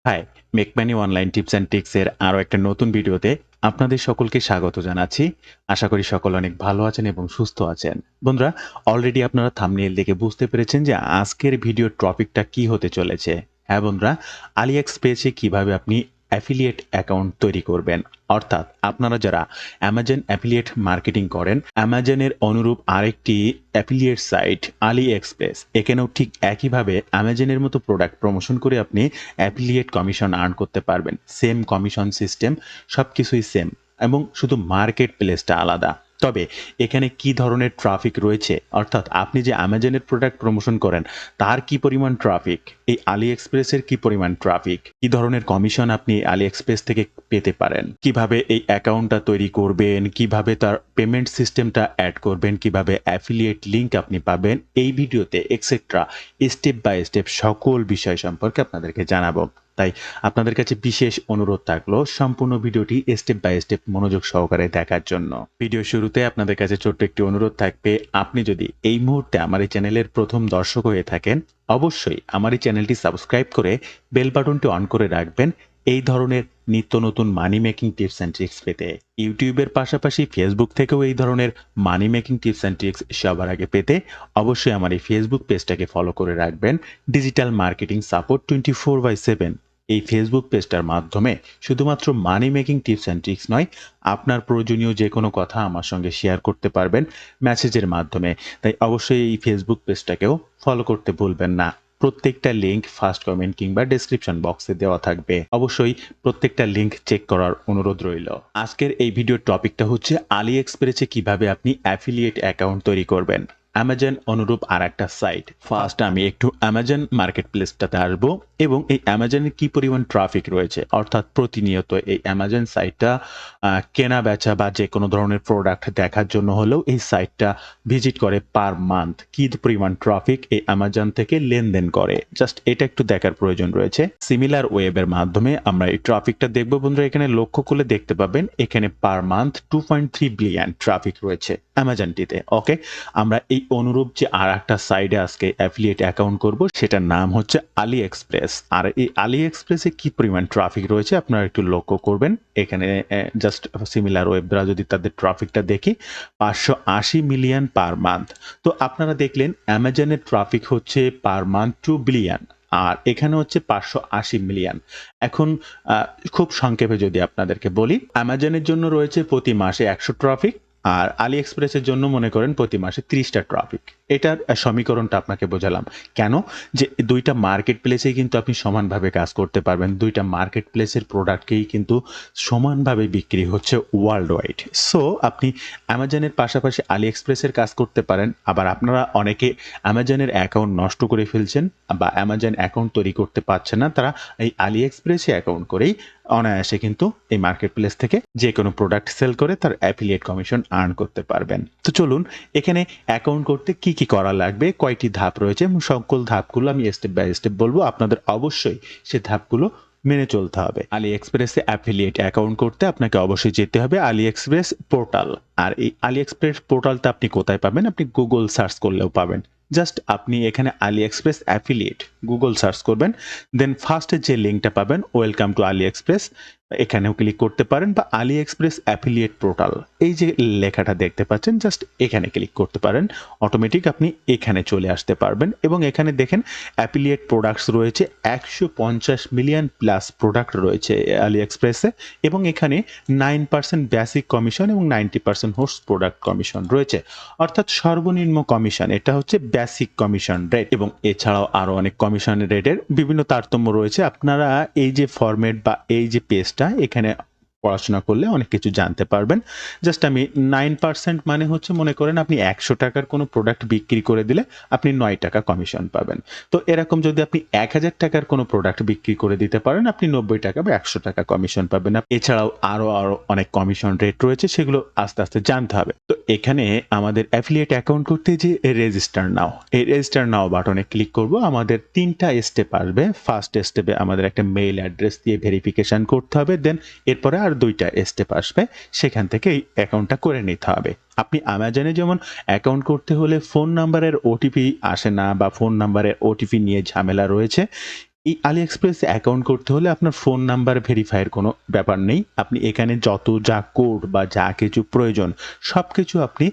High, make money online tips and tricks এর আরো একটা নতুন ভিডিওতে আপনাদের সকলকে স্বাগত জানাচ্ছি। আশা করি সকলে অনেক ভালো আছেন এবং সুস্থ আছেন। বন্ধুরা, অলরেডি আপনারা থাম্বনেইল দেখে বুঝতে পেরেছেন যে আজকের ভিডিওর টপিকটা কি হতে চলেছে। হ্যাঁ বন্ধুরা, AliExpress-এ কিভাবে আপনি অ্যাফিলিয়েট অ্যাকাউন্ট তৈরি করবেন। অর্থাৎ আপনারা যারা অ্যামাজন অ্যাফিলিয়েট মার্কেটিং করেন, অ্যামাজনের অনুরূপ আরেকটি অ্যাফিলিয়েট সাইট AliExpress, এখানেও ঠিক একইভাবে অ্যামাজনের মতো প্রোডাক্ট প্রমোশন করে আপনি অ্যাফিলিয়েট কমিশন আর্ন করতে পারবেন। সেম কমিশন সিস্টেম, সবকিছুই সেম এবং শুধু মার্কেট প্লেসটা আলাদা। তবে এখানে কি ধরনের ট্রাফিক রয়েছে, অর্থাৎ আপনি যে অ্যামাজনের প্রোডাক্ট প্রমোশন করেন তার কি পরিমাণ ট্রাফিক, এই AliExpress-এর কি পরিমাণ ট্রাফিক, কি ধরনের কমিশন আপনি AliExpress থেকে পেতে পারেন, কিভাবে এই অ্যাকাউন্টটা তৈরি করবেন, কিভাবে তার পেমেন্ট সিস্টেমটা অ্যাড করবেন, কিভাবে অ্যাফিলিয়েট লিংক আপনি পাবেন, এই ভিডিওতে এক্সেট্রা স্টেপ বাই স্টেপ সকল বিষয় সম্পর্কে আপনাদেরকে জানাবো। তাই আপনাদের কাছে বিশেষ অনুরোধ থাকলো সম্পূর্ণ ভিডিওটি স্টেপ বাই স্টেপ মনোযোগ সহকারে দেখার জন্য। ভিডিও শুরুতে আপনাদের কাছে ছোট্ট একটি অনুরোধ থাকবে, আপনি যদি এই মুহূর্তে আমার এই চ্যানেলের প্রথম দর্শক হয়ে থাকেন, অবশ্যই আমার এই চ্যানেলটি সাবস্ক্রাইব করে বেল বাটনটি অন করে রাখবেন এই ধরনের নিত্য নতুন মানি মেকিং টিপস অ্যান্ড ট্রিক্স পেতে। ইউটিউবের পাশাপাশি ফেসবুক থেকেও এই ধরনের মানি মেকিং টিপস অ্যান্ড ট্রিক্স সবার আগে পেতে অবশ্যই আমার এই ফেসবুক পেজটাকে ফলো করে রাখবেন। ডিজিটাল মার্কেটিং সাপোর্ট 24/7 এই ফেসবুক পেজটার মাধ্যমে শুধুমাত্র মানি মেকিং টিপস অ্যান্ড ট্রিক্স নয়, আপনার প্রয়োজনীয় যে কোনো কথা আমার সঙ্গে শেয়ার করতে পারবেন মেসেজের মাধ্যমে। তাই অবশ্যই এই ফেসবুক পেজটাকেও ফলো করতে ভুলবেন না। প্রত্যেকটা লিংক ফার্স্ট কমেন্ট কিংবা ডেসক্রিপশন বক্সে দেওয়া থাকবে। অবশ্যই প্রত্যেকটা লিংক চেক করার অনুরোধ রইল। আজকের এই ভিডিওর টপিকটা হচ্ছে AliExpress-এ কিভাবে আপনি অ্যাফিলিয়েট অ্যাকাউন্ট তৈরি করবেন। অ্যামাজন অনুরূপ আরেকটা সাইট। ফার্স্ট আমি একটু অ্যামাজন মার্কেট প্লেসটাতে আসবো এবং এই অ্যামাজনের কি পরিমাণ ট্রাফিক রয়েছে, অর্থাৎ প্রতিনিয়ত এই অ্যামাজন সাইটটা কেনা বেচা বা যে কোনো ধরনের প্রোডাক্ট দেখার জন্য হলেও এই সাইটটা ভিজিট করে পার মান্থ কি পরিমাণ ট্রাফিক এই অ্যামাজন থেকে লেনদেন করে, জাস্ট এটা একটু দেখার প্রয়োজন রয়েছে। সিমিলার ওয়েবের মাধ্যমে আমরা এই ট্রাফিকটা দেখবো। বন্ধুরা, এখানে লক্ষ্য করলে দেখতে পাবেন এখানে পার মান্থ 2.3 বিলিয়ন ট্রাফিক রয়েছে অ্যামাজনটিতে। ওকে, আমরা এই অনুরূপ যে আর একটা সাইডে আজকে অ্যাফিলিয়েট অ্যাকাউন্ট করব, সেটার নাম হচ্ছে AliExpress। আর এই AliExpress-এ কি পরিমাণ ট্রাফিক রয়েছে আপনারা একটু লক্ষ্য করবেন। এখানে জাস্ট সিমিলার ওয়েব যদি তাদের ট্রাফিকটা দেখি, 580 মিলিয়ন পার মান্থ। তো আপনারা দেখলেন অ্যামাজনের ট্রাফিক হচ্ছে পার মান্থ 2 বিলিয়ন, আর এখানে হচ্ছে 580 মিলিয়ন। এখন খুব সংক্ষেপে যদি আপনাদেরকে বলি, অ্যামাজনের জন্য রয়েছে প্রতি মাসে 100 ট্রাফিক, আর AliExpress-এর জন্য মনে করেন প্রতি মাসে 30টা ট্রাফিক। এটার সমীকরণটা আপনাকে বোঝালাম। কেন? যে দুইটা মার্কেট প্লেসেই কিন্তু আপনি সমানভাবে কাজ করতে পারবেন। দুইটা মার্কেট প্লেসের প্রোডাক্টকেই কিন্তু সমানভাবে বিক্রি হচ্ছে ওয়ার্ল্ড ওয়াইড। সো আপনি অ্যামাজনের পাশাপাশি AliExpress-এর কাজ করতে পারেন। আবার আপনারা অনেকে অ্যামাজনের অ্যাকাউন্ট নষ্ট করে ফেলছেন বা অ্যামাজন অ্যাকাউন্ট তৈরি করতে পারছেন না, তারা এই AliExpress-এ অ্যাকাউন্ট করেই অনায়াসে কিন্তু এই মার্কেট প্লেস থেকে যে কোনো প্রোডাক্ট সেল করে তার অ্যাফিলিয়েট কমিশন আর্ন করতে পারবেন। তো চলুন, এখানে অ্যাকাউন্ট করতে কি কি করা লাগবে, কয়টি ধাপ রয়েছে এবং সকল ধাপগুলো আমি স্টেপ বাই স্টেপ বলবো। আপনাদের অবশ্যই সে ধাপগুলো মেনে চলতে হবে। AliExpress-এ অ্যাফিলিয়েট অ্যাকাউন্ট করতে আপনাকে অবশ্যই যেতে হবে AliExpress পোর্টাল। আর এই AliExpress পোর্টালটা আপনি কোথায় পাবেন? আপনি গুগল সার্চ করলেও পাবেন। জাস্ট আপনি এখানে AliExpress অ্যাফিলিয়েট গুগল সার্চ করবেন, দেন ফার্স্টে যে লিঙ্কটা পাবেন ওয়েলকাম টু AliExpress, এখানেও ক্লিক করতে পারেন, বা AliExpress অ্যাফিলিয়েট পোর্টাল এই যে লেখাটা দেখতে পাচ্ছেন, জাস্ট এখানে ক্লিক করতে পারেন। অটোমেটিক আপনি এখানে চলে আসতে পারবেন এবং এখানে দেখেন অ্যাফিলিয়েট প্রোডাক্টস রয়েছে 150 মিলিয়ন প্লাস প্রোডাক্ট রয়েছে AliExpress-এ, এবং এখানে 9% বেসিক কমিশন এবং 90% হোস্ট প্রোডাক্ট কমিশন রয়েছে। অর্থাৎ সর্বনিম্ন কমিশন এটা হচ্ছে বেসিক কমিশন রেট, এবং এছাড়াও আরো অনেক কমিশন রেটের বিভিন্ন তারতম্য রয়েছে। আপনারা এই যে ফরম্যাট বা এই যে পেজটা, এখানে পড়াশোনা করলে অনেক কিছু জানতে পারবেন। জাস্ট আমি 9% মানে হচ্ছে, মনে করেন আপনি 100 টাকার কোনো প্রোডাক্ট বিক্রি করে দিলে আপনি 9 টাকা কমিশন পাবেন। তো এরকম যদি আপনি 1000 টাকার কোনো প্রোডাক্ট বিক্রি করে দিতে পারেন, আপনি 90 টাকা বা 100 টাকা কমিশন পাবেন। এছাড়াও আরো অনেক কমিশন রেট রয়েছে, সেগুলো আস্তে আস্তে জানতে হবে। তো এখানে আমাদের অ্যাফিলিয়েট অ্যাকাউন্ট করতে যে রেজিস্টার নাও, এই রেজিস্টার নাও বাটনে ক্লিক করব। আমাদের 3টা স্টেপ আসবে। ফার্স্ট স্টেপে আমাদের একটা মেইল অ্যাড্রেস দিয়ে ভেরিফিকেশন করতে হবে, দেন এরপরে আর 2টা স্টেপ আসবে, সেখান থেকে এই অ্যাকাউন্টটা করে নিতে হবে। আপনি অ্যামাজনে যেমন অ্যাকাউন্ট করতে হলে ফোন নাম্বারের ওটিপি আসে না বা ফোন নাম্বারের ওটিপি নিয়ে ঝামেলা রয়েছে, এই AliExpress অ্যাকাউন্ট করতে হলে আপনার ফোন নাম্বার ভেরিফাইয়ের কোনো ব্যাপার নেই। আপনি এখানে যত যা কোড বা যা কিছু প্রয়োজন সবকিছু আপনি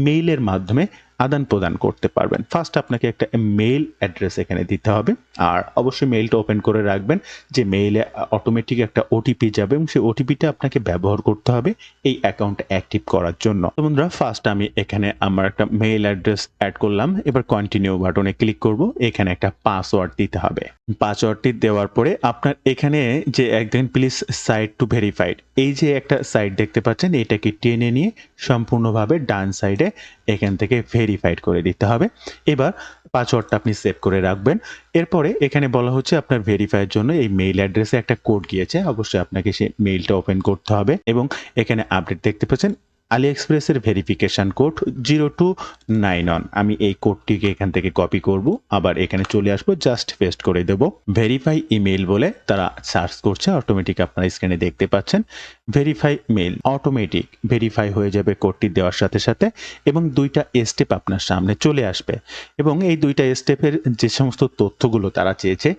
মেইলের মাধ্যমে আদান-প্রদান করতে পারবেন। ফার্স্ট আপনাকে একটা মেইল অ্যাড্রেস এখানে দিতে হবে। আর অবশ্যই মেইলটা ওপেন করে রাখবেন, যে মেইলে অটোমেটিক একটা ওটিপি যাবে এবং সেই ওটিপিটা আপনাকে ব্যবহার করতে হবে এই অ্যাকাউন্ট অ্যাক্টিভ করার জন্য। তো বন্ধুরা, ফার্স্ট আমি এখানে আমার একটা মেইল অ্যাড্রেস এড করলাম। এবার কন্টিনিউ বাটনে ক্লিক করব। এখানে একটা পাসওয়ার্ড দিতে হবে। পাসওয়ার্ডটি দেওয়ার পরে আপনার এখানে যে একদিন প্লিজ সাইট টু ভেরিফাইড, এই যে একটা সাইট দেখতে পাচ্ছেন, এটাকে টেনে নিয়ে সম্পূর্ণভাবে ডান সাইডে এখান থেকে ভেরিফাইড করে দিতে হবে। এবার পাসওয়ার্ডটা আপনি সেভ করে রাখবেন। এরপরে এখানে বলা হচ্ছে আপনার ভেরিফাইয়ের জন্য এই মেইল অ্যাড্রেসে একটা কোড গিয়েছে, অবশ্যই আপনাকে সেই মেইলটা ওপেন করতে হবে এবং এখানে আপডেট দেখতে পাচ্ছেন AliExpress এর ভেরিফিকেশন কোড 0291। আমি এই কোডটিকে এখান থেকে কপি করব, আবার এখানে চলে আসবো, জাস্ট পেস্ট করে দেব। ভেরিফাই ইমেইল বলে তারা সার্চ করছে, অটোমেটিক আপনারা স্ক্রিনে দেখতে পাচ্ছেন ভেরিফাই মেইল, অটোমেটিক ভেরিফাই হয়ে যাবে কোডটি দেওয়ার সাথে সাথে এবং দুইটা স্টেপ আপনার সামনে চলে আসবে এবং এই দুইটা স্টেপের যে সমস্ত তথ্যগুলো তারা চেয়েছে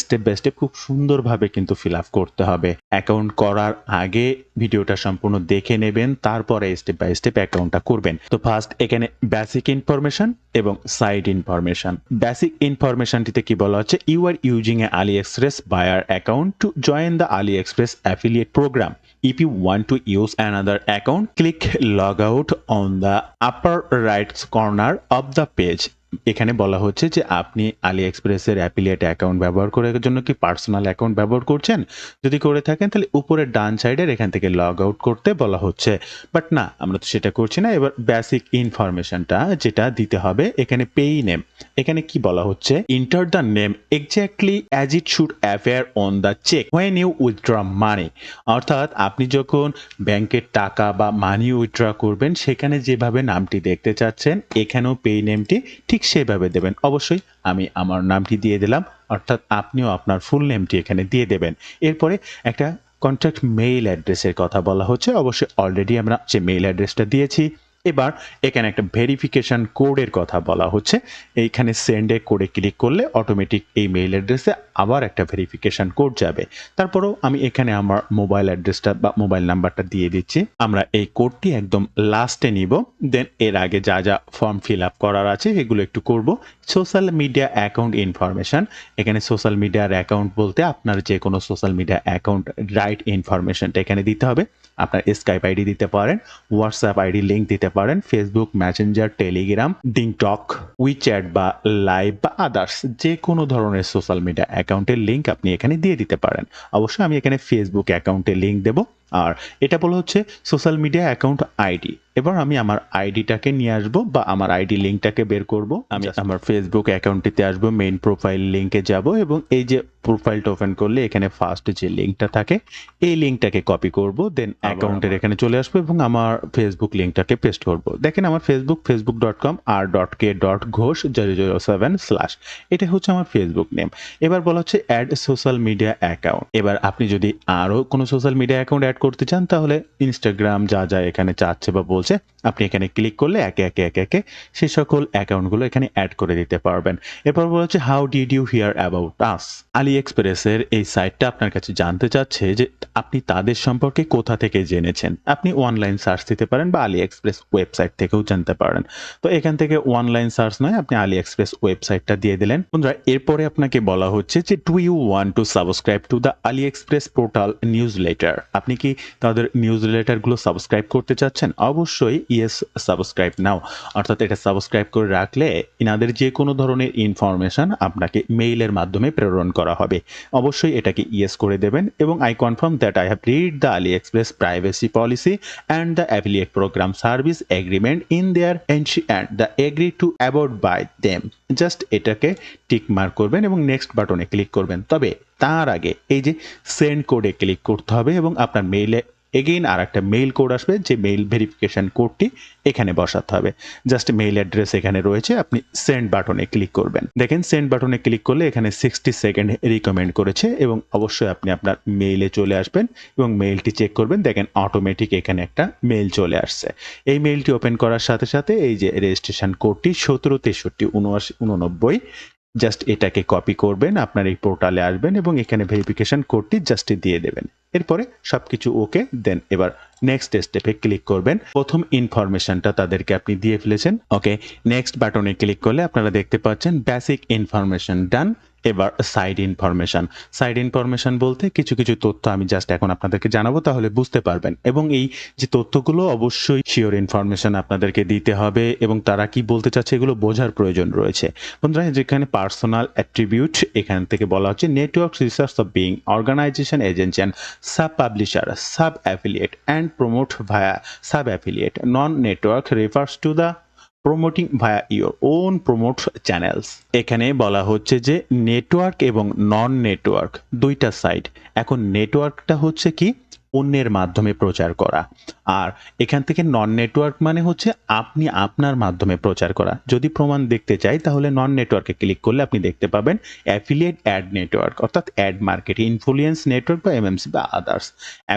স্টেপ বাই স্টেপ খুব সুন্দরভাবে কিন্তু ফিল আপ করতে হবে। অ্যাকাউন্ট করার আগে ভিডিওটা সম্পূর্ণ দেখে নেবেন, তারপরে স্টেপ বাই স্টেপ অ্যাকাউন্টটা করবেন। তো ফার্স্ট এখানে বেসিক ইনফরমেশন এবং সাইট ইনফরমেশন। বেসিক ইনফরমেশনটিতে কি বলা হচ্ছে, you are using a AliExpress buyer account to join the AliExpress affiliate program. If you want to use another account, click log out on the upper right corner of the page. এখানে বলা হচ্ছে যে আপনি AliExpress এর affiliate account ব্যবহার করার জন্য কি পার্সোনাল অ্যাকাউন্ট ব্যবহার করছেন? যদি করে থাকেন তাহলে উপরের ডান সাইডের এখান থেকে লগ আউট করতে বলা হচ্ছে। বাট না, আমরা তো সেটা করছি না। এবার বেসিক ইনফরমেশনটা যেটা দিতে হবে, এখানে পেই নেম, এখানে কি বলা হচ্ছে, enter the name exactly as it should appear on the cheque when you withdraw money. অর্থাৎ আপনি যখন ব্যাংকের টাকা বা মানি উইথড্র করবেন সেখানে যেভাবে নামটি দেখতে চাচ্ছেন এখানেও পেই নেমটি ঠিক সেভাবে দেবেন। অবশ্যই আমি আমার নামটি দিয়ে দিলাম, অর্থাৎ আপনিও আপনার ফুল নেমটি এখানে দিয়ে দেবেন। এরপরে একটা কন্ট্যাক্ট মেইল অ্যাড্রেসের কথা বলা হচ্ছে, অবশ্যই অলরেডি আমরা যে মেইল অ্যাড্রেসটা দিয়েছি। এবার এখানে একটা ভেরিফিকেশন কোডের কথা বলা হচ্ছে, এইখানে সেন্ডে কোডে ক্লিক করলে অটোমেটিক এই মেইল অ্যাড্রেসে আবার একটা ভেরিফিকেশন কোড যাবে। তারপরেও আমি এখানে আমার মোবাইল অ্যাড্রেসটা বা মোবাইল নাম্বারটা দিয়ে দিচ্ছি। আমরা এই কোডটি একদম লাস্টে নিব, দেন এর আগে যা যা ফর্ম ফিল আপ করার আছে এগুলো একটু করব। সোশ্যাল মিডিয়া অ্যাকাউন্ট ইনফরমেশন, এখানে সোশ্যাল মিডিয়ার অ্যাকাউন্ট বলতে আপনার যে কোনো সোশ্যাল মিডিয়া অ্যাকাউন্ট রাইট ইনফরমেশনটা এখানে দিতে হবে। আপনার স্কাইপ আইডি দিতে পারেন, হোয়াটসঅ্যাপ আইডি লিঙ্ক দিতে পারেন, Facebook, Messenger, Telegram, TikTok, WeChat বা লাইভ বা আদার্স যে কোনো ধরনের সোশ্যাল মিডিয়া অ্যাকাউন্টের লিঙ্ক আপনি এখানে দিয়ে দিতে পারেন। অবশ্যই আমি এখানে ফেসবুক অ্যাকাউন্টের লিঙ্ক দেব। আর এটা বলা হচ্ছে সোশ্যাল মিডিয়া অ্যাকাউন্ট আইডি। এবার আমি আমার আইডিটাকে নিয়ে আসবো বা আমার আইডি লিঙ্কটাকে বের করব। আমি আমার ফেসবুক অ্যাকাউন্টটিতে আসবো, মেইন প্রোফাইল লিঙ্কে যাব এবং এই যে প্রোফাইলটা ওপেন করলে এখানে ফার্স্ট যে লিঙ্কটা থাকে এই লিঙ্কটাকে কপি করব, দেন অ্যাকাউন্টের এখানে চলে আসবো এবং আমার ফেসবুক লিঙ্কটাকে পেস্ট করব। দেখেন আমার ফেসবুক facebook.com r.k.ghosh007/, এটা হচ্ছে আমার ফেসবুক নেম। এবার বলা হচ্ছে অ্যাড সোশ্যাল মিডিয়া অ্যাকাউন্ট। এবার আপনি যদি আরও কোনো সোশ্যাল মিডিয়া অ্যাকাউন্ট অ্যাড করতে চান তাহলে ইনস্টাগ্রাম যা যা এখানে চাচ্ছে বা বলছে আপনি এখানে ক্লিক করলে একে একে একে একে সেই সকল অ্যাকাউন্টগুলো এখানে অ্যাড করে দিতে পারবেন। এরপর বলা হচ্ছে how did you hear about us. AliExpress-এর এই সাইটটা আপনার কাছে জানতে চাচ্ছে যে আপনি তাদের সম্পর্কে কোথা থেকে জেনেছেন। আপনি অনলাইন সার্চ দিতে পারেন বা AliExpress ওয়েবসাইট থেকেও জানতে পারেন। তো এখান থেকে অনলাইন সার্চ নয়, আপনি AliExpress ওয়েবসাইটটা দিয়ে দিলেন। বন্ধুরা, এরপরে আপনাকে বলা হচ্ছে যে do you want to subscribe to the AliExpress portal newsletter. আপনি কি তাদের নিউজ লেটারগুলো সাবস্ক্রাইব করতে চাচ্ছেন? অবশ্যই ইয়েস সাবস্ক্রাইব নাও, অর্থাৎ এটা সাবস্ক্রাইব করে রাখলে ইনাদের যে কোনো ধরনের ইনফরমেশন আপনাকে মেইলের মাধ্যমে প্রেরণ করা হবে। অবশ্যই এটাকে ইয়েস করে দেবেন এবং I confirm that I have read the AliExpress privacy policy and the affiliate programme service agreement in there and the agree to about by them. Just এটাকে টিক মার্ক করবেন এবং নেক্সট বাটনে ক্লিক করবেন। তবে তার আগে এই যে সেন্ড কোডে ক্লিক করতে হবে এবং আপনার মেইলে এগেইন আর একটা মেইল কোড আসবে, যে মেইল ভেরিফিকেশন কোডটি এখানে বসাতে হবে। জাস্ট মেইল অ্যাড্রেস এখানে রয়েছে, আপনি সেন্ড বাটনে ক্লিক করবেন। দেখেন সেন্ড বাটনে ক্লিক করলে এখানে 60 সেকেন্ড রিকমেন্ড করেছে এবং অবশ্যই আপনি আপনার মেইলে চলে আসবেন এবং মেইলটি চেক করবেন। দেখেন অটোমেটিক এখানে একটা মেইল চলে আসছে। এই মেইলটি ওপেন করার সাথে সাথে এই যে রেজিস্ট্রেশন কোডটি 17 63 79 89 জাস্ট এটাকে কপি করবেন, আপনার এই পোর্টালে আসবেন এবং এখানে ভেরিফিকেশন কোডটি জাস্ট দিয়ে দেবেন। এরপরে সবকিছু ওকে, দেন এবার নেক্সট স্টেপে ক্লিক করবেন। প্রথম ইনফরমেশনটা তাদেরকে আপনি দিয়ে ফেলেছেন। ওকে, নেক্সট বাটনে ক্লিক করলে আপনারা দেখতে পাচ্ছেন বেসিক ইনফরমেশন ডান। এবার সাইড ইনফরমেশন। সাইড ইনফরমেশন বলতে কিছু কিছু তথ্য আমি জাস্ট এখন আপনাদেরকে জানাবো, তাহলে বুঝতে পারবেন। এবং এই যে তথ্যগুলো অবশ্যই শিওর ইনফরমেশন আপনাদেরকে দিতে হবে এবং তারা কি বলতে চাচ্ছে এগুলো বোঝার প্রয়োজন রয়েছে। বন্ধুরা, যেখানে পার্সোনাল অ্যাট্রিবিউট এখান থেকে বলা হচ্ছে network research of being organisation agency and sub publisher sub affiliate and promote via sub affiliate non network refers to the promoting via your own promote channels. এখানে বলা হচ্ছে যে নেটওয়ার্ক এবং নন নেটওয়ার্ক দুইটা সাইড। এখন নেটওয়ার্কটা হচ্ছে কি অন্যের মাধ্যমে প্রচার করা, আর এখান থেকে নন নেটওয়ার্ক মানে হচ্ছে আপনি আপনার মাধ্যমে প্রচার করা। যদি প্রমাণ দেখতে চাই তাহলে নন নেটওয়ার্কে ক্লিক করলে আপনি দেখতে পাবেন অ্যাফিলিয়েট অ্যাড নেটওয়ার্ক, অর্থাৎ অ্যাড মার্কেট, ইনফ্লুয়েন্স নেটওয়ার্ক বা এমএমসি বা আদার্স।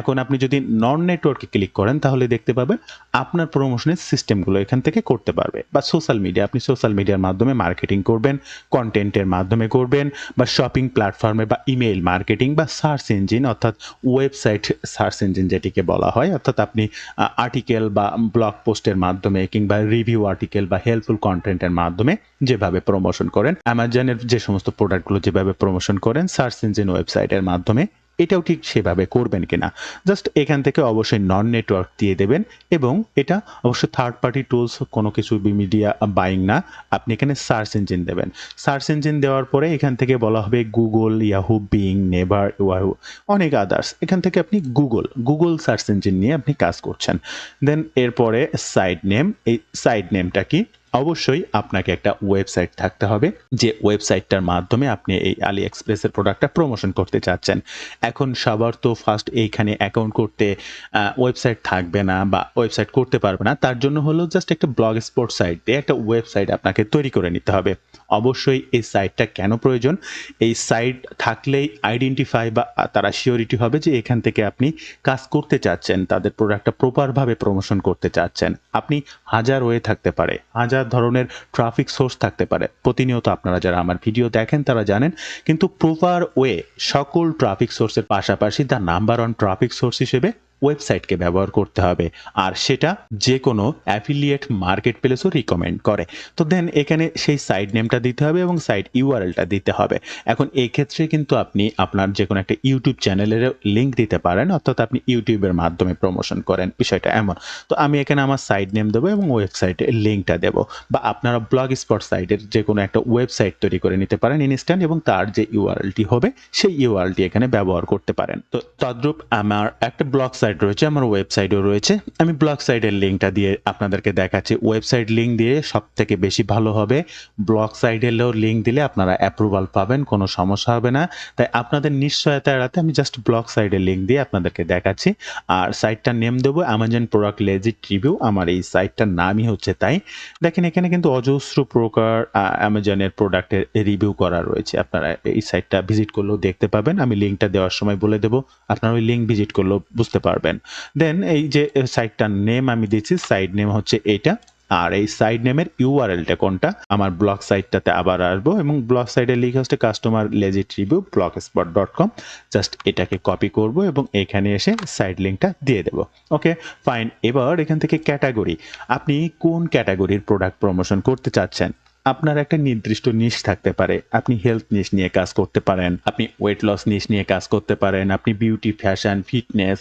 এখন আপনি যদি নন নেটওয়ার্কে ক্লিক করেন তাহলে দেখতে পাবেন আপনার প্রমোশনের সিস্টেমগুলো এখান থেকে করতে পারবে। বা সোশ্যাল মিডিয়া, আপনি সোশ্যাল মিডিয়ার মাধ্যমে মার্কেটিং করবেন, কন্টেন্টের মাধ্যমে করবেন, বা শপিং প্ল্যাটফর্মে, বা ইমেইল মার্কেটিং, বা সার্চ ইঞ্জিন অর্থাৎ ওয়েবসাইট সার্চ ইঞ্জিন যেটিকে বলা হয়, অর্থাৎ আপনি আর্টিকেল বা ব্লগ পোস্টের মাধ্যমে কিংবা রিভিউ আর্টিকেল বা হেল্পফুল কন্টেন্টের মাধ্যমে যেভাবে প্রমোশন করেন, অ্যামাজনের যে সমস্ত প্রোডাক্টগুলো যেভাবে প্রমোশন করেন সার্চ ইঞ্জিন ওয়েবসাইটের মাধ্যমে, এটাও ঠিক সেভাবে করবেন কিনা। জাস্ট এখান থেকে অবশ্যই নন নেটওয়ার্ক দিয়ে দেবেন এবং এটা অবশ্যই থার্ড পার্টি টুলস কোনো কিছু মিডিয়া বাইং না, আপনি এখানে সার্চ ইঞ্জিন দেবেন। সার্চ ইঞ্জিন দেওয়ার পরে এখান থেকে বলা হবে গুগল, ইয়াহু, বিং, নেভার, ওয়াহু, অনেক আদার্স। এখান থেকে আপনি গুগল সার্চ ইঞ্জিন নিয়ে আপনি কাজ করছেন। দেন এরপরে সাইড নেম, এই সাইড নেমটা কি, অবশ্যই আপনাকে একটা ওয়েবসাইট থাকতে হবে যে ওয়েবসাইটটার মাধ্যমে আপনি এই আলি এক্সপ্রেসের প্রোডাক্টটা প্রমোশন করতে চাচ্ছেন। এখন সবার তো ফার্স্ট এইখানে অ্যাকাউন্ট করতে ওয়েবসাইট থাকবে না বা ওয়েবসাইট করতে পারবে না, তার জন্য হলো জাস্ট একটা ব্লগ স্পট সাইট দিয়ে একটা ওয়েবসাইট আপনাকে তৈরি করে নিতে হবে। অবশ্যই এই সাইটটা কেন প্রয়োজন, এই সাইট থাকলেই আইডেন্টিফাই বা তারা শিওরিটি হবে যে এখান থেকে আপনি কাজ করতে চাচ্ছেন, তাদের প্রোডাক্টটা প্রপারভাবে প্রমোশন করতে চাচ্ছেন। আপনি হাজার ওয়ে থাকতে পারে, হাজার ধরনের ট্রাফিক সোর্স থাকতে পারে, প্রতিনিয়ত আপনারা যারা আমার ভিডিও দেখেন তারা জানেন, কিন্তু প্রপার ওয়ে সকল ট্রাফিক সোর্সের পাশাপাশি the number one traffic source হিসেবে ওয়েবসাইটকে ব্যবহার করতে হবে, আর সেটা যে কোনো অ্যাফিলিয়েট মার্কেট প্লেসও রিকমেন্ড করে। তো দেন এখানে সেই সাইট নেমটা দিতে হবে এবং সাইট ইউআরএলটা দিতে হবে। এখন এই ক্ষেত্রে কিন্তু আপনি আপনার যে কোনো একটা ইউটিউব চ্যানেলের লিঙ্ক দিতে পারেন, অর্থাৎ আপনি ইউটিউবের মাধ্যমে প্রমোশন করেন, বিষয়টা এমন। তো আমি এখানে আমার সাইট নেম দেবো এবং ওয়েবসাইটের লিঙ্কটা দেবো, বা আপনারা ব্লগ স্পট সাইটের যে কোনো একটা ওয়েবসাইট তৈরি করে নিতে পারেন ইনস্ট্যান্ট, এবং তার যে ইউআরএলটি হবে সেই ইউআরএলটি এখানে ব্যবহার করতে পারেন। তো তদ্রূপ আমার একটা ব্লগ সাইট রয়েছে, আমার ওয়েবসাইটও রয়েছে। আমি ব্লগ সাইটের লিঙ্কটা দিয়ে আপনাদেরকে দেখাচ্ছি। ওয়েবসাইট লিঙ্ক দিয়ে সব থেকে বেশি ভালো হবে, ব্লগ সাইটেরও লিঙ্ক দিলে আপনারা অ্যাপ্রুভাল পাবেন, কোনো সমস্যা হবে না। তাই আপনাদের নিশ্চয়তা এড়াতে আমি জাস্ট ব্লগ সাইটের লিঙ্ক দিয়ে আপনাদেরকে দেখাচ্ছি। আর সাইটটার নেম দেবো অ্যামাজন প্রোডাক্ট লেজিট রিভিউ, আমার এই সাইটটার নামই হচ্ছে তাই। দেখেন এখানে কিন্তু অজস্র প্রকার অ্যামাজনের প্রোডাক্টের রিভিউ করা রয়েছে, আপনারা এই সাইটটা ভিজিট করলেও দেখতে পাবেন। আমি লিঙ্কটা দেওয়ার সময় বলে দেবো, আপনারা ওই লিঙ্ক ভিজিট করলেও বুঝতে পারবেন। দেন এই যে সাইটটার নেম আমি দিচ্ছি, সাইট নেম হচ্ছে এইটা, আর এই সাইট নেমের ইউআরএলটা কোনটা, আমার ব্লগ সাইটটাতে আবার আসবো এবং ব্লগ সাইটের লিঙ্ক হচ্ছে customer legit review blogspot.com। Just এটাকে কপি করব এবং এখানে এসে সাইট লিঙ্কটা দিয়ে দেব। Okay fine. এবার এখান থেকে ক্যাটাগরি, আপনি কোন ক্যাটাগরির প্রোডাক্ট প্রমোশন করতে চাচ্ছেন। আপনার একটা নির্দিষ্ট নিশ থাকতে পারে, আপনি হেলথ নিশ নিয়ে কাজ করতে পারেন, আপনি ওয়েট লস নিশ নিয়ে কাজ করতে পারেন, আপনি beauty, fashion, fitness,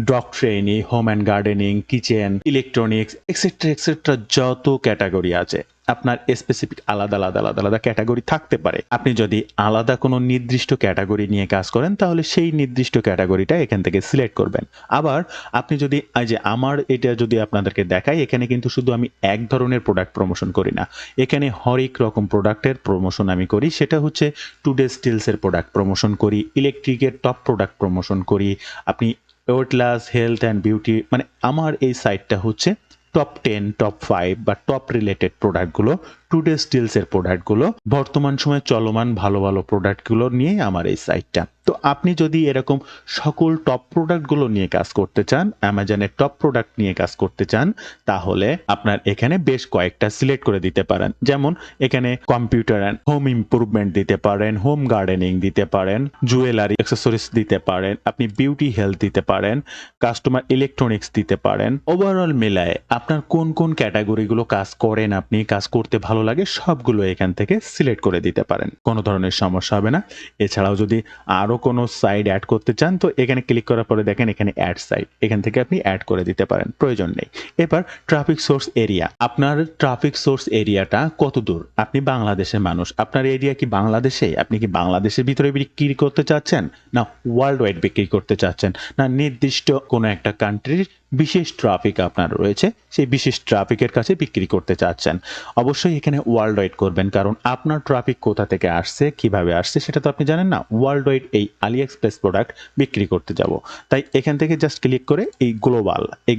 dog training, home and gardening, kitchen, electronics etcetera etcetera, যত ক্যাটাগরি আছে আপনার স্পেসিফিক আলাদা আলাদা আলাদা আলাদা ক্যাটাগরি থাকতে পারে। আপনি যদি আলাদা কোনো নির্দিষ্ট ক্যাটাগরি নিয়ে কাজ করেন তাহলে সেই নির্দিষ্ট ক্যাটাগরিটা এখান থেকে সিলেক্ট করবেন। আবার আপনি যদি এই যে আমার এটা যদি আপনাদেরকে দেখাই, এখানে কিন্তু শুধু আমি এক ধরনের প্রোডাক্ট প্রমোশন করি না, এখানে হরেক রকম প্রোডাক্টের প্রমোশন আমি করি। সেটা হচ্ছে টুডে স্টিলসের প্রোডাক্ট প্রমোশন করি, ইলেকট্রিকের টপ প্রোডাক্ট প্রমোশন করি, আপনি weight loss, health and beauty, মানে আমার এই সাইটটা হচ্ছে টপ 10, টপ 5 বা টপ রিলেটেড প্রোডাক্টগুলো টুডেস ডিলস এর প্রোডাক্টগুলো, বর্তমান সময়ে চলমান ভালো, ভালো প্রোডাক্টগুলো নিয়েই আমার এই সাইটটা। তো আপনি যদি এরকম সকল টপ প্রোডাক্টগুলো নিয়ে কাজ করতে চান, অ্যামাজনের টপ প্রোডাক্ট নিয়ে কাজ করতে চান, তাহলে আপনার এখানে বেশ কয়েকটা সিলেক্ট করে দিতে পারেন। যেমন এখানে কম্পিউটার অ্যান্ড হোম ইমপ্রুভমেন্ট দিতে পারেন, হোম গার্ডেনিং দিতে পারেন, জুয়েলারি অ্যাক্সেসরিজ দিতে পারেন, আপনি বিউটি হেলথ দিতে পারেন, কাস্টমার ইলেকট্রনিক্স দিতে পারেন। ওভারঅল মিলায়ে আপনার কোন, কোন ক্যাটেগরিগুলো কাজ করেন আপনি, কাজ করতে ভালো লাগে সবগুলো এখান থেকে সিলেক্ট করে দিতে পারেন। কোনো ধরনের সমস্যা হবে না। এছাড়াও যদি আরো কোনো সাইট এড করতে চান তো এখানে ক্লিক করার পরে দেখেন এখানে এড সাইট। এখান থেকে আপনি এড করে দিতে পারেন। প্রয়োজন নেই। এবার ট্রাফিক সোর্স এরিয়া। আপনার ট্রাফিক সোর্স এরিয়াটা কতদূর? আপনি বাংলাদেশের মানুষ। আপনার এরিয়া কি বাংলাদেশে? আপনি কি বাংলাদেশের ভিতরে বিক্রি করতে চাচ্ছেন? না ওয়ার্ল্ড ওয়াইড বিক্রি করতে চাচ্ছেন? না নির্দিষ্ট কোনো একটা কান্ট্রির বিশেষ ট্রাফিক আপনার রয়েছে, সেই বিশেষ ট্রাফিকের কাছে বিক্রি করতে চাচ্ছেন? অবশ্যই এখানে ওয়ার্ল্ড ওয়াইড করবেন, কারণ আপনার ট্রাফিক কোথা থেকে আসছে, কিভাবে আসছে সেটা তো আপনি জানেন না। ওয়ার্ল্ড ওয়াইড এই আলিএক্সপ্রেস প্রোডাক্ট বিক্রি করতে যাব, তাই এখান থেকে জাস্ট ক্লিক করে এই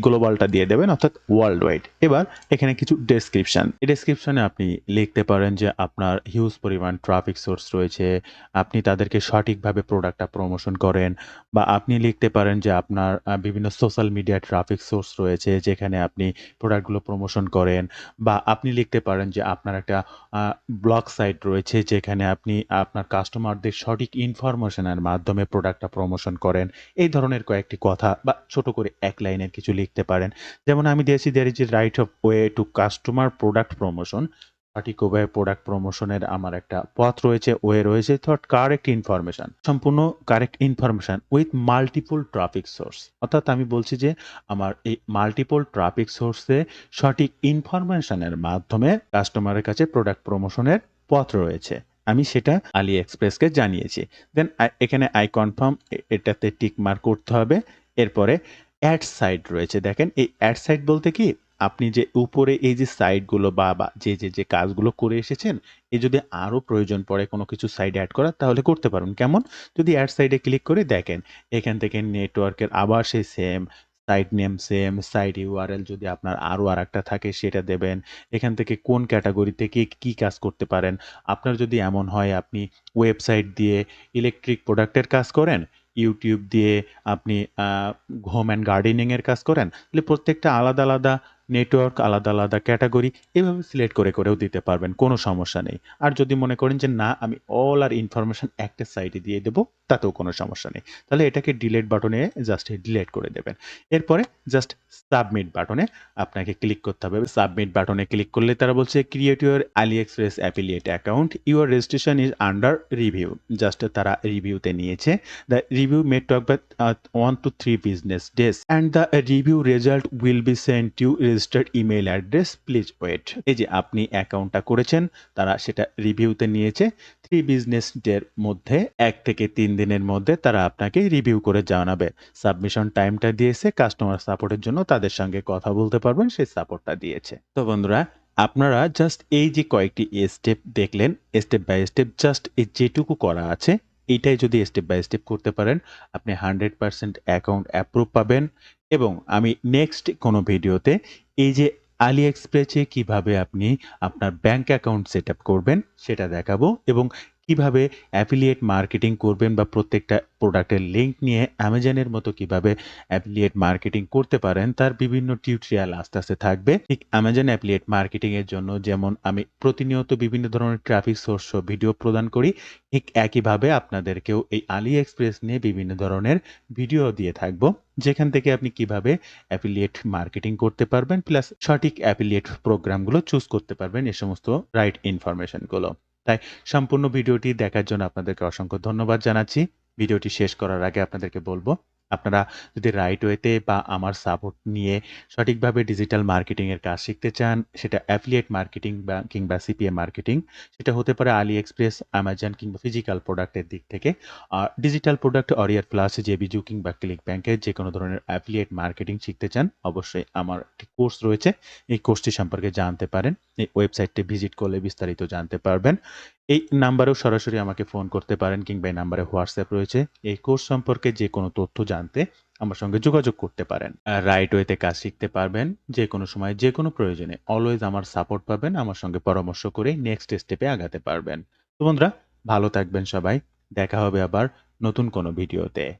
গ্লোবালটা দিয়ে দেবেন, অর্থাৎ ওয়ার্ল্ড ওয়াইড। এবার এখানে কিছু ডেসক্রিপশন, এই ডেসক্রিপশনে আপনি লিখতে পারেন যে আপনার হিউজ পরিমাণ ট্রাফিক সোর্স রয়েছে, আপনি তাদেরকে সঠিকভাবে প্রোডাক্টটা প্রমোশন করেন, বা আপনি লিখতে পারেন যে আপনার বিভিন্ন সোশ্যাল মিডিয়া ট্রাফিক সোর্স রয়েছে যেখানে আপনি প্রোডাক্টগুলো প্রমোশন করেন, বা আপনি লিখতে পারেন যে আপনার একটা ব্লগ সাইট রয়েছে যেখানে আপনি আপনার কাস্টমারদের সঠিক ইনফরমেশনের মাধ্যমে প্রোডাক্টটা প্রমোশন করেন। এই ধরনের কয়েকটি কথা বা ছোট করে এক লাইনের কিছু লিখতে পারেন। যেমন আমি দিয়েছি there is a right of way to customer product promotion. সঠিক ওয়ে প্রোডাক্ট প্রমোশনের আমার একটা পথ রয়েছে, ওয়ে রয়েছে, কারেক্ট ইনফরমেশন, সম্পূর্ণ correct information with multiple traffic source. অর্থাৎ আমি বলছি যে আমার এই মাল্টিপল ট্রাফিক সোর্সে সঠিক ইনফরমেশনের মাধ্যমে কাস্টমারের কাছে প্রোডাক্ট প্রমোশনের পথ রয়েছে। আমি সেটা আলি এক্সপ্রেসকে জানিয়েছি। দেন এখানে আই কনফার্ম এটাতে টিক মার্ক করতে হবে। এরপরে অ্যাড সাইট রয়েছে। দেখেন এই অ্যাড সাইট বলতে কি, আপনি যে উপরে এই যে সাইটগুলো বা যে কাজগুলো করে এসেছেন, যদি আরো প্রয়োজন পড়ে কোনো কিছু সাইট এড করার তাহলে করতে পারবেন। কেমন? যদি অ্যাড সাইটে ক্লিক করে দেখেন এখান থেকে নেটওয়ার্কের আবার সেই same site name, same site URL যদি আপনার আরো আরেকটা থাকে সেটা দেবেন। এখান থেকে কোন ক্যাটেগরিতে কি কাজ করতে পারেন। আপনার যদি এমন হয় আপনি ওয়েবসাইট দিয়ে ইলেকট্রিক প্রোডাক্টের কাজ করেন, ইউটিউব দিয়ে আপনি হোম অ্যান্ড গার্ডেনিং এর কাজ করেন, তাহলে প্রত্যেকটা আলাদা, আলাদা নেটওয়ার্ক, আলাদা, আলাদা ক্যাটেগরি এভাবে সিলেক্ট করেও দিতে পারবেন। কোনো সমস্যা নেই। আর যদি মনে করেন যে না আমি অল আর ইনফরমেশন একটা সাইটে দিয়ে দেব, তাতেও কোনো সমস্যা নেই। তাহলে এটাকে ডিলিট বাটনে জাস্ট ডিলিট করে দেবেন। এরপরে জাস্ট সাবমিট বাটনে আপনাকে ক্লিক করতে হবে। সাবমিট বাটনে ক্লিক করলে তারা বলছে create your AliExpress affiliate account, your registration is under review. Just তারা রিভিউতে নিয়েছে। The review may take 1 to 3 business days and the review result will be sent to registered email address, please wait। এই যে আপনি অ্যাকাউন্টটা করেছেন, তারা সেটা রিভিউতে নিয়েছে। 3 বিজনেস ডের মধ্যে 1 থেকে 3 দিনের মধ্যে তারা আপনাকে রিভিউ করে জানাবে। সাবমিশন টাইমটা দিয়েছে কাস্টমার সাপোর্টের জন্য, তাদের সঙ্গে কথা বলতে পারবেন, সেই সাপোর্টটা দিয়েছে। তো বন্ধুরা, আপনারা জাস্ট এই যে কয়েকটি স্টেপ দেখলেন, স্টেপ বাই স্টেপ জাস্ট এই যেটুকু করা আছে এইটাই যদি স্টেপ বাই স্টেপ করতে পারেন, আপনি 100% অ্যাকাউন্ট অ্যাপ্রুভ পাবেন। এবং আমি নেক্সট কোনো ভিডিওতে এই যে আলি এক্সপ্রেসে কিভাবে আপনি আপনার ব্যাংক অ্যাকাউন্ট সেট আপ করবেন সেটা দেখাবো, এবং কিভাবে অ্যাফিলিয়েট মার্কেটিং করবেন বা প্রত্যেকটা প্রোডাক্টের লিঙ্ক নিয়ে অ্যামাজনের মতো কিভাবে অ্যাফিলিয়েট মার্কেটিং করতে পারেন তার বিভিন্ন টিউটোরিয়াল আস্তে আস্তে থাকবে। ঠিক অ্যামাজন অ্যাফিলিয়েট মার্কেটিং এর জন্য যেমন আমি প্রতিনিয়ত বিভিন্ন ধরনের ট্রাফিক সোর্স ভিডিও প্রদান করি, ঠিক একইভাবে আপনাদেরকেও এই আলি এক্সপ্রেস নিয়ে বিভিন্ন ধরনের ভিডিও দিয়ে থাকবো, যেখান থেকে আপনি কিভাবে অ্যাফিলিয়েট মার্কেটিং করতে পারবেন, প্লাস সঠিক অ্যাফিলিয়েট প্রোগ্রামগুলো চুজ করতে পারবেন, এই সমস্ত রাইট ইনফরমেশনগুলো। তাই সম্পূর্ণ ভিডিওটি দেখার জন্য আপনাদেরকে অসংখ্য ধন্যবাদ জানাচ্ছি। ভিডিওটি শেষ করার আগে আপনাদেরকে বলবো, আপনারা যদি রাইট ওয়েতে বা আমার সাপোর্ট নিয়ে সঠিকভাবে ডিজিটাল মার্কেটিং এর কাজ শিখতে চান, সেটা অ্যাফিলিয়েট মার্কেটিং বা কিংবা সিপিএম মার্কেটিং, সেটা হতে পারে আলি এক্সপ্রেস, অ্যামাজন কিংবা ফিজিক্যাল প্রোডাক্টের দিক থেকে, আর ডিজিটাল প্রোডাক্ট অরিয়ার প্লাস, জেবিজু কিংবা ক্লিক ব্যাংকের যে কোনো ধরনের অ্যাফিলিয়েট মার্কেটিং শিখতে চান, অবশ্যই আমার একটি কোর্স রয়েছে। এই কোর্সটি সম্পর্কে জানতে পারেন, এই ওয়েবসাইটটি ভিজিট করলে বিস্তারিত জানতে পারবেন। এই নাম্বারেও সরাসরি আমাকে ফোন করতে পারেন কিংবা এই নাম্বারে হোয়াটসঅ্যাপ রয়েছে। এই কোর্স সম্পর্কে যেকোনো তথ্য জানতে আমার সঙ্গে যোগাযোগ করতে পারেন। রাইট ওয়েতে কাজ শিখতে পারবেন। যেকোনো সময় যেকোনো প্রয়োজনে অলওয়েজ আমার সাপোর্ট পাবেন। আমার সঙ্গে পরামর্শ করে নেক্সট স্টেপে আগাতে পারবেন। তো বন্ধুরা, ভালো থাকবেন সবাই। দেখা হবে আবার নতুন কোনো ভিডিওতে।